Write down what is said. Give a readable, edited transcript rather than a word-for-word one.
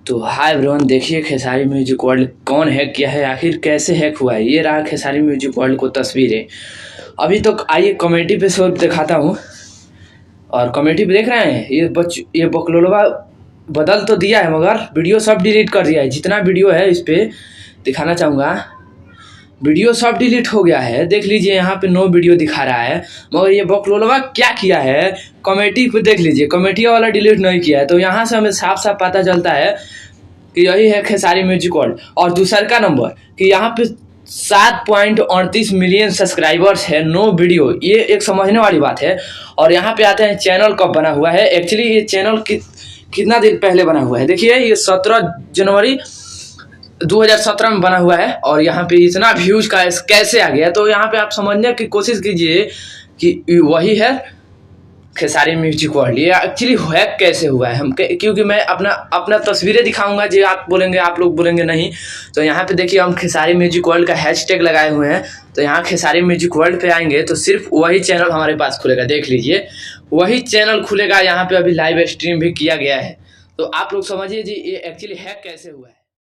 तो hi everyone, देखिए Khesari music world कौन हैक किया है, आखिर कैसे हैक हुआ है। ये रहा खेसारी म्यूजिक वर्ल्ड को तस्वीरें। अभी तो आइए कमेटी पे सब दिखाता हूँ। और कमेटी पे देख रहे हैं, ये बकलोलवा बदल तो दिया है मगर वीडियो सब डिलीट कर दिया है। जितना वीडियो है इस पे दिखाना चाहूँगा, वीडियो सब डिलीट हो गया है। देख लीजिए यहाँ पे नो वीडियो दिखा रहा है। मगर ये बकलोलवा क्या किया है, कमेटी पे देख लीजिए, कमेटी वाला डिलीट नहीं किया है। तो यहाँ से हमें साफ साफ पता चलता है कि यही है खेसारी म्यूजिक वर्ल्ड। और दूसरा का नंबर कि यहाँ पे 7.38 मिलियन सब्सक्राइबर्स है, नो वीडियो। ये एक समझने वाली बात है। और यहाँ पे आते हैं चैनल कब बना हुआ है। एक्चुअली ये चैनल कितना दिन पहले बना हुआ है, देखिए ये 17 जनवरी 2017 में बना हुआ है। और यहाँ पे इतना व्यूज का कैसे आ गया, तो यहाँ पे आप समझने की कोशिश कीजिए कि वही है खेसारी म्यूजिक वर्ल्ड। ये एक्चुअली हैक कैसे हुआ है, हम क्योंकि मैं अपना तस्वीरें दिखाऊंगा जी। आप लोग बोलेंगे नहीं। तो यहाँ पे देखिए हम खेसारी म्यूजिक वर्ल्ड का हैशटैग लगाए हुए हैं। तो यहाँ खेसारी म्यूजिक वर्ल्ड पे आएंगे तो सिर्फ वही चैनल हमारे पास खुलेगा। देख लीजिए वही चैनल खुलेगा। यहाँ पे अभी लाइव स्ट्रीम भी किया गया है। तो आप लोग समझिए जी ये एक्चुअली हैक कैसे हुआ है।